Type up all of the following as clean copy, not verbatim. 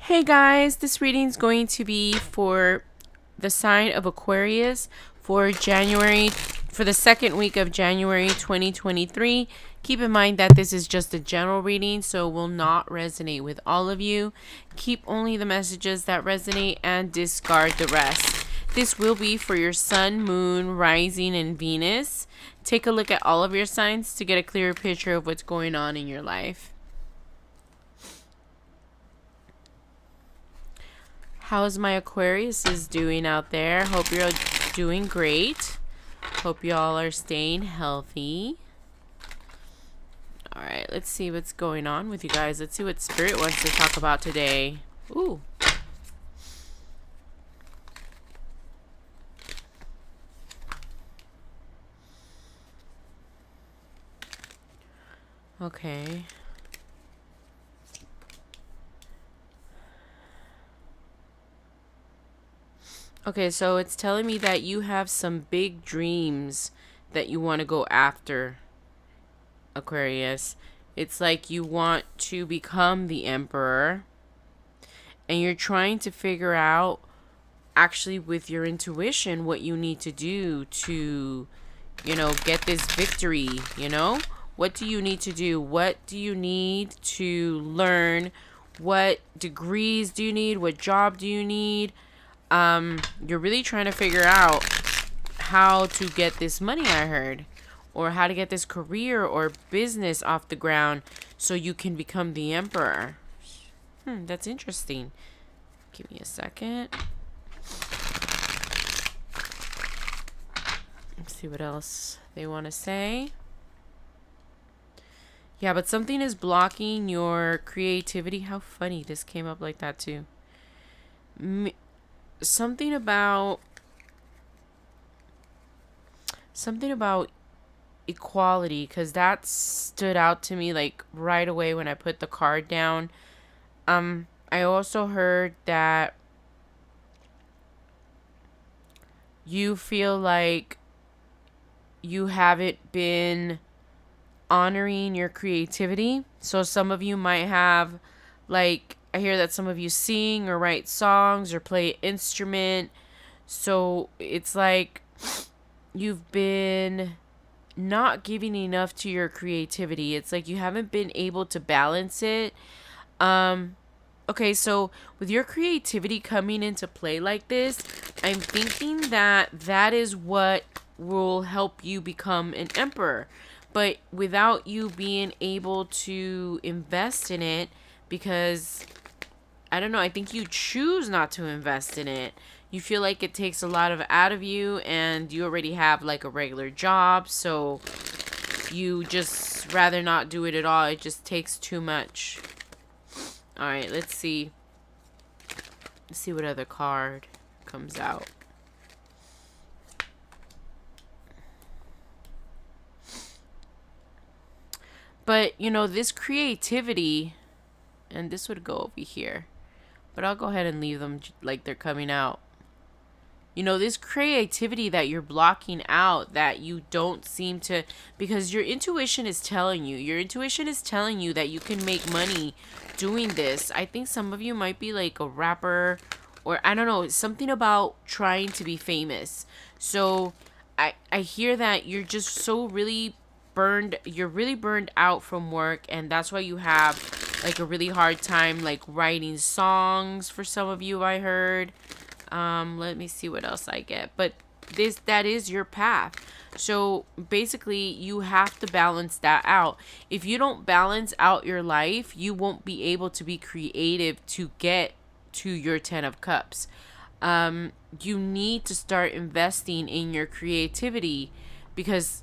Hey guys, this reading is going to be for the sign of Aquarius for the second week of January 2023. Keep in mind that this is just a general reading, so will not resonate with all of you. Keep only the messages that resonate and discard the rest. This will be for your sun, moon, rising, and Venus. Take a look at all of your signs to get a clearer picture of what's going on in your life. How's my Aquarius is doing out there? Hope you're doing great. Hope y'all are staying healthy. All right, let's see what's going on with you guys. Let's see what Spirit wants to talk about today. Ooh. Okay. Okay, so it's telling me that you have some big dreams that you want to go after, Aquarius. It's like you want to become the emperor, and you're trying to figure out, actually with your intuition, what you need to do to, get this victory. What do you need to do? What do you need to learn? What degrees do you need? What job do you need? You're really trying to figure out how to get this money, I heard, or how to get this career or business off the ground so you can become the emperor. That's interesting. Give me a second. Let's see what else they want to say. Yeah, but something is blocking your creativity. How funny this came up like that too. Something about equality, because that stood out to me like right away when I put the card down. I also heard that you feel like you haven't been honoring your creativity. So some of you might have, like, I hear that some of you sing or write songs or play an instrument. So it's like you've been not giving enough to your creativity. It's like you haven't been able to balance it. Okay, so with your creativity coming into play like this, I'm thinking that is what will help you become an emperor. But without you being able to invest in it, because I don't know, I think you choose not to invest in it. You feel like it takes a lot out of you, and you already have like a regular job, so you just rather not do it at all. It just takes too much. All right, let's see. Let's see what other card comes out. But, this creativity, and this would go over here, but I'll go ahead and leave them like they're coming out. This creativity that you're blocking out, that you don't seem to, because your intuition is telling you that you can make money doing this. I think some of you might be like a rapper, or I don't know, something about trying to be famous. So I hear that you're just so really you're really burned out from work, and that's why you have like a really hard time like writing songs for some of you, I heard. Let me see what else I get. But that is your path. So basically you have to balance that out. If you don't balance out your life, you won't be able to be creative to get to your 10 of cups. You need to start investing in your creativity, because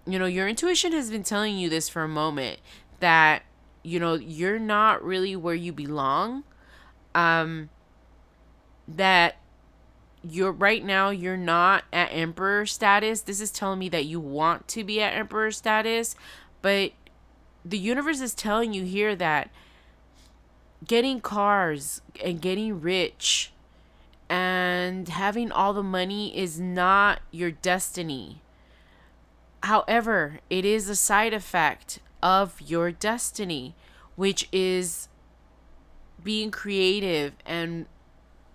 your intuition has been telling you this for a moment, that, you're not really where you belong. That right now you're not at emperor status. This is telling me that you want to be at emperor status, but the universe is telling you here that getting cars and getting rich and having all the money is not your destiny. However, it is a side effect of your destiny, which is being creative, and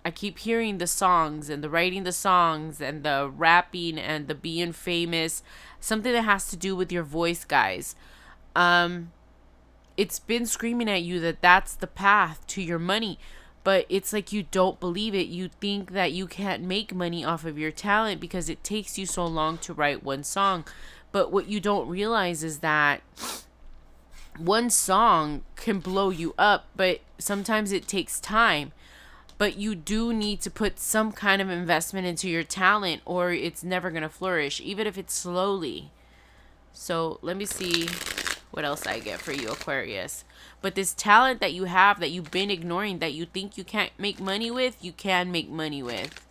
I keep hearing the songs and the writing the songs and the rapping and the being famous, something that has to do with your voice, guys. It's been screaming at you that that's the path to your money, but it's like you don't believe it. You think that you can't make money off of your talent because it takes you so long to write one song. But what you don't realize is that one song can blow you up, but sometimes it takes time. But you do need to put some kind of investment into your talent, or it's never going to flourish, even if it's slowly. So let me see what else I get for you, Aquarius. But this talent that you have, that you've been ignoring, that you think you can't make money with, you can make money with.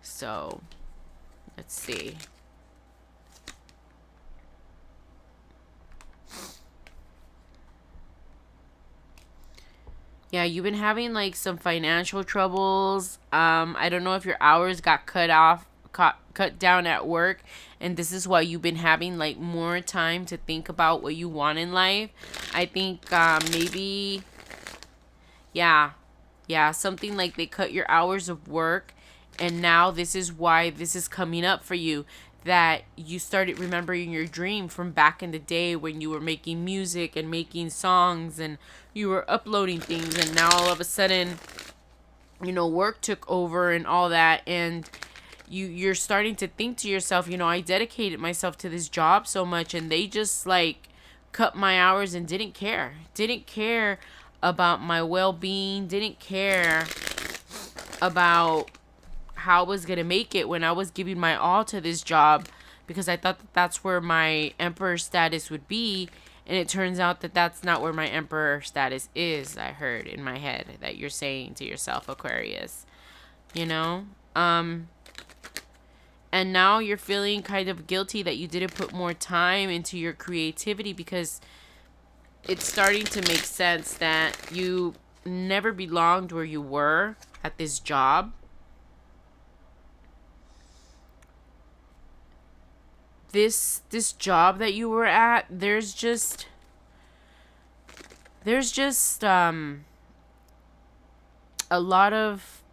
So let's see. Yeah, you've been having like some financial troubles. I don't know if your hours got cut down at work, and this is why you've been having like more time to think about what you want in life. I think maybe, yeah, something like they cut your hours of work, and now this is why this is coming up for you, that you started remembering your dream from back in the day when you were making music and making songs and you were uploading things, and now all of a sudden, work took over and all that, and you're starting to think to yourself, I dedicated myself to this job so much, and they just like cut my hours and didn't care about my well-being, didn't care about how I was gonna make it when I was giving my all to this job, because I thought that that's where my emperor status would be, and it turns out that that's not where my emperor status is. I heard in my head that you're saying to yourself, Aquarius, and now you're feeling kind of guilty that you didn't put more time into your creativity, because it's starting to make sense that you never belonged where you were at this job. This job that you were at, there's just a lot of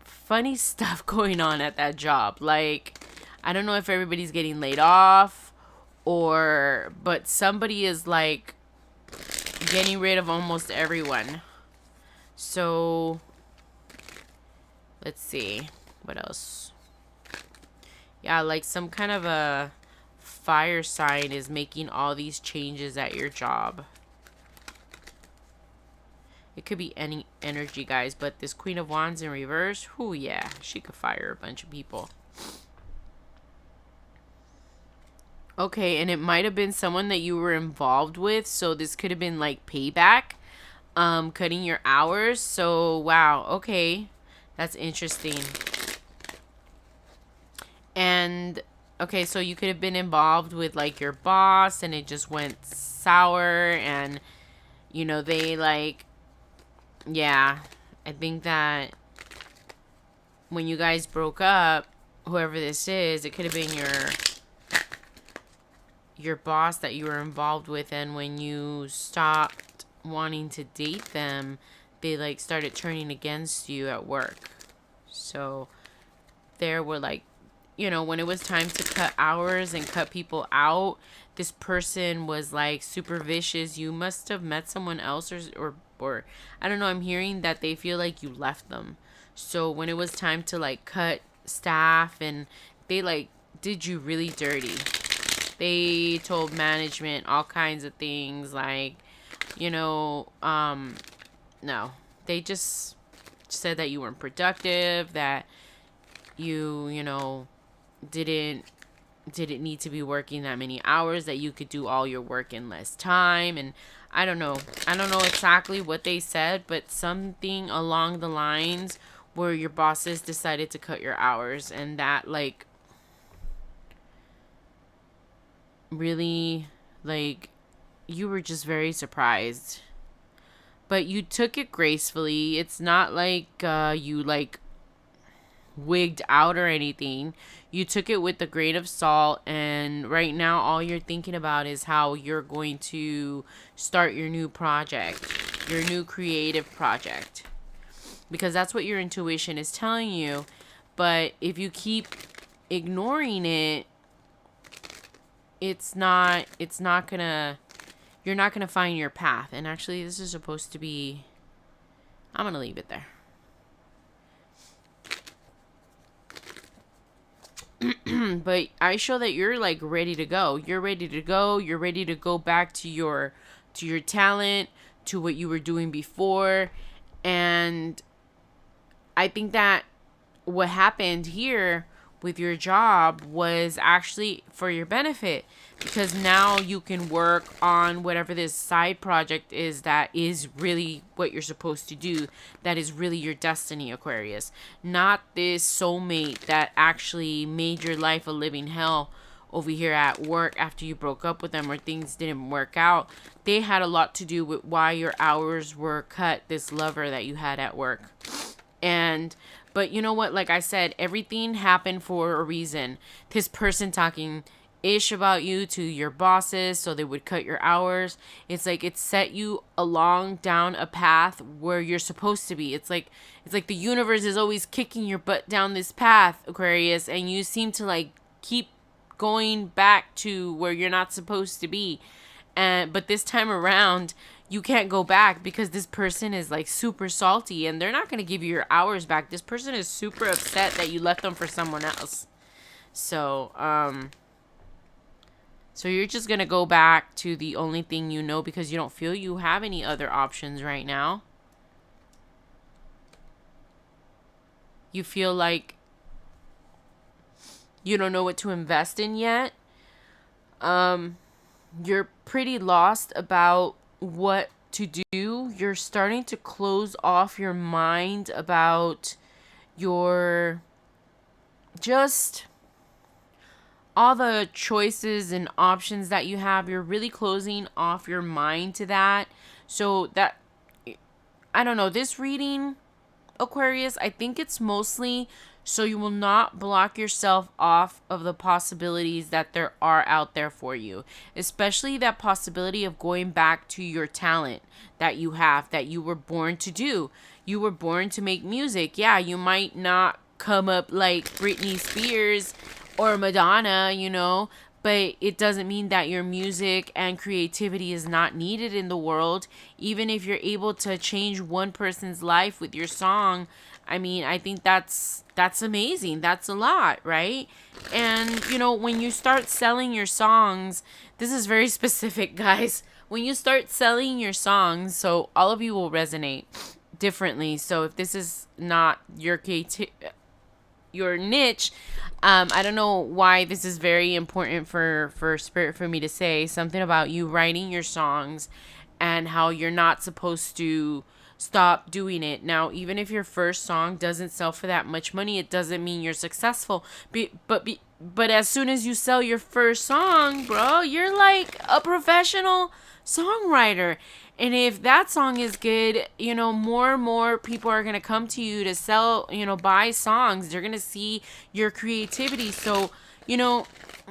funny stuff going on at that job. Like, I don't know if everybody's getting laid off, but somebody is like getting rid of almost everyone. So let's see what else. Yeah, like some kind of a fire sign is making all these changes at your job. It could be any energy, guys, but this Queen of Wands in reverse, yeah, she could fire a bunch of people. Okay, and it might have been someone that you were involved with, so this could have been like payback, cutting your hours. So wow, okay, that's interesting. And okay, so you could have been involved with like your boss, and it just went sour, and they like, yeah, I think that when you guys broke up, whoever this is, it could have been your boss that you were involved with, and when you stopped wanting to date them, they like started turning against you at work. So there were like, when it was time to cut hours and cut people out, this person was like super vicious. You must have met someone else, or I don't know. I'm hearing that they feel like you left them. So when it was time to like cut staff, and they like did you really dirty. They told management all kinds of things, like, no, they just said that you weren't productive, that you didn't need to be working that many hours, that you could do all your work in less time. And I don't know exactly what they said, but something along the lines where your bosses decided to cut your hours, and that like really, like, you were just very surprised, but you took it gracefully. It's not like you like wigged out or anything. You took it with a grain of salt, and right now all you're thinking about is how you're going to start your new project. your new creative project, because that's what your intuition is telling you. But if you keep ignoring it, it's not gonna, you're not gonna find your path. And actually, this is supposed to be, I'm gonna leave it there. But I show that you're like ready to go. You're ready to go. You're ready to go back to your talent, to what you were doing before. And I think that what happened here with your job was actually for your benefit, because now you can work on whatever this side project is that is really what you're supposed to do, that is really your destiny, Aquarius. Not this soulmate that actually made your life a living hell over here at work after you broke up with them or things didn't work out. They had a lot to do with why your hours were cut, this lover that you had at work. But you know what? Like I said, everything happened for a reason. This person talking ish about you to your bosses so they would cut your hours. It's like it set you along down a path where you're supposed to be. It's like the universe is always kicking your butt down this path, Aquarius, and you seem to like keep going back to where you're not supposed to be. But this time around, you can't go back because this person is like super salty and they're not going to give you your hours back. This person is super upset that you left them for someone else. So you're just going to go back to the only thing you know because you don't feel you have any other options right now. You feel like you don't know what to invest in yet. You're pretty lost about what to do. You're starting to close off your mind about your just all the choices and options that you have. You're really closing off your mind to that. So that, I don't know, this reading, Aquarius, I think it's mostly so you will not block yourself off of the possibilities that there are out there for you, especially that possibility of going back to your talent that you have, that you were born to do. You were born to make music. Yeah, you might not come up like Britney Spears or Madonna, you know, but it doesn't mean that your music and creativity is not needed in the world. Even if you're able to change one person's life with your song, I mean, I think that's amazing. That's a lot, right? And, you know, when you start selling your songs, this is very specific, guys. When you start selling your songs, so all of you will resonate differently. So if this is not your niche, I don't know why this is very important for Spirit for me to say something about you writing your songs and how you're not supposed to stop doing it. Now, even if your first song doesn't sell for that much money, it doesn't mean you're successful. But as soon as you sell your first song, bro, you're like a professional songwriter. And if that song is good, you know, more and more people are going to come to you to sell, you know, buy songs. They're going to see your creativity. So, you know,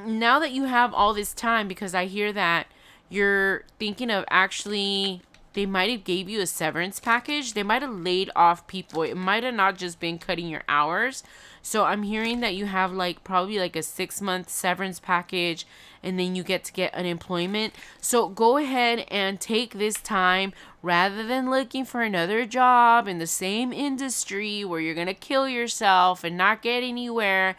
now that you have all this time, because I hear that you're thinking of actually, they might have gave you a severance package. They might have laid off people. It might have not just been cutting your hours. So I'm hearing that you have like probably like a 6-month severance package, and then you get to get unemployment. So go ahead and take this time rather than looking for another job in the same industry where you're going to kill yourself and not get anywhere.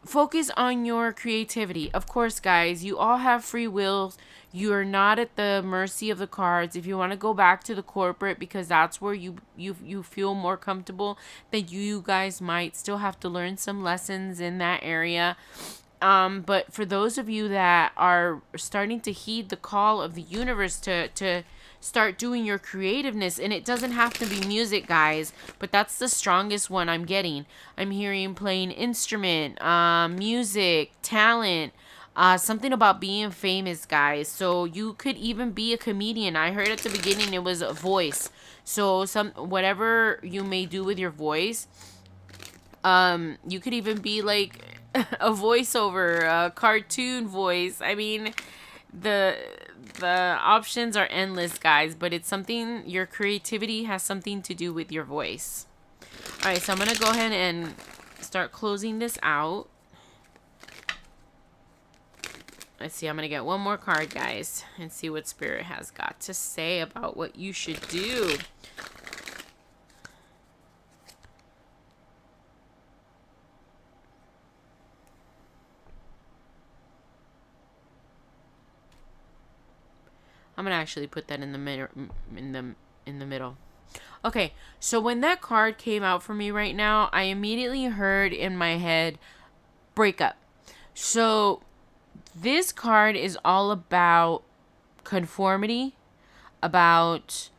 Focus on your creativity. Of course, guys, you all have free wills. You are not at the mercy of the cards. If you want to go back to the corporate because that's where you feel more comfortable, then you guys might still have to learn some lessons in that area. But for those of you that are starting to heed the call of the universe to start doing your creativeness, and it doesn't have to be music, guys, but that's the strongest one I'm getting. I'm hearing playing instrument, music, talent, something about being famous, guys. So you could even be a comedian. I heard at the beginning it was a voice. So whatever you may do with your voice, you could even be like a voiceover, a cartoon voice. I mean, the options are endless, guys, but it's something, your creativity has something to do with your voice. All right, so I'm going to go ahead and start closing this out. Let's see, I'm going to get one more card, guys, and see what Spirit has got to say about what you should do. I'm gonna actually put that in the middle. Okay, so when that card came out for me right now, I immediately heard in my head, breakup. So this card is all about conformity, about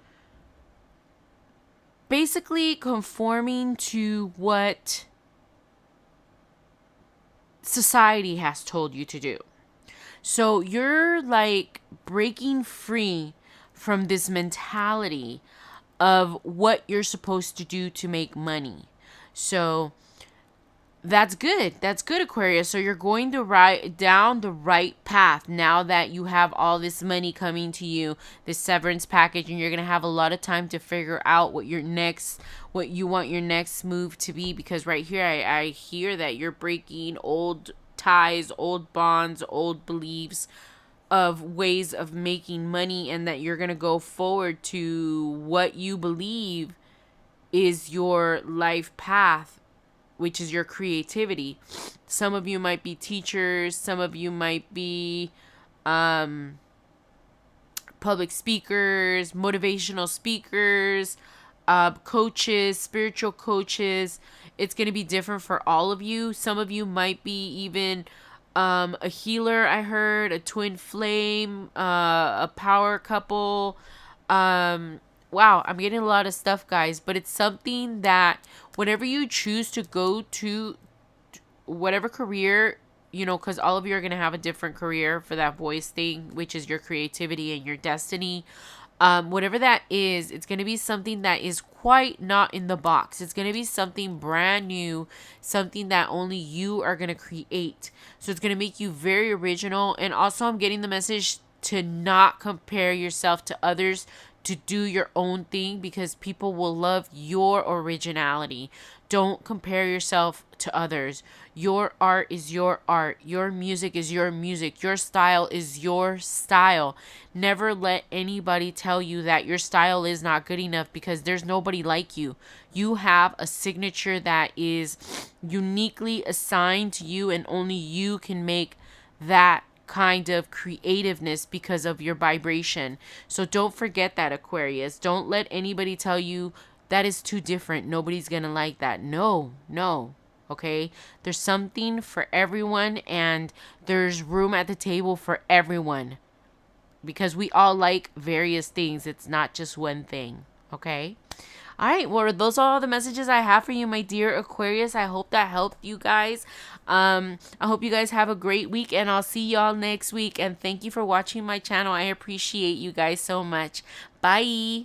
basically conforming to what society has told you to do. So you're like breaking free from this mentality of what you're supposed to do to make money. So that's good. That's good, Aquarius. So you're going to ride down the right path now that you have all this money coming to you, this severance package, and you're going to have a lot of time to figure out what you want your next move to be. Because right here, I hear that you're breaking old ties, old bonds, old beliefs of ways of making money, and that you're going to go forward to what you believe is your life path, which is your creativity. Some of you might be teachers, some of you might be public speakers, motivational speakers, coaches, spiritual coaches. It's going to be different for all of you. Some of you might be even a healer, I heard, a twin flame, a power couple. Wow, I'm getting a lot of stuff, guys, but it's something that whenever you choose to go to whatever career, you know, because all of you are going to have a different career for that voice thing, which is your creativity and your destiny. Whatever that is, it's going to be something that is quite not in the box. It's going to be something brand new, something that only you are going to create. So it's going to make you very original. And also, I'm getting the message to not compare yourself to others, to do your own thing, because people will love your originality. Don't compare yourself to others. Your art is your art. Your music is your music. Your style is your style. Never let anybody tell you that your style is not good enough, because there's nobody like you. You have a signature that is uniquely assigned to you, and only you can make that kind of creativeness because of your vibration. So don't forget that, Aquarius. Don't let anybody tell you that is too different. Nobody's gonna like that. No. Okay? There's something for everyone, and there's room at the table for everyone, because we all like various things. It's not just one thing. Okay? All right, well, those are all the messages I have for you, my dear Aquarius. I hope that helped you guys. I hope you guys have a great week, and I'll see y'all next week. And thank you for watching my channel. I appreciate you guys so much. Bye.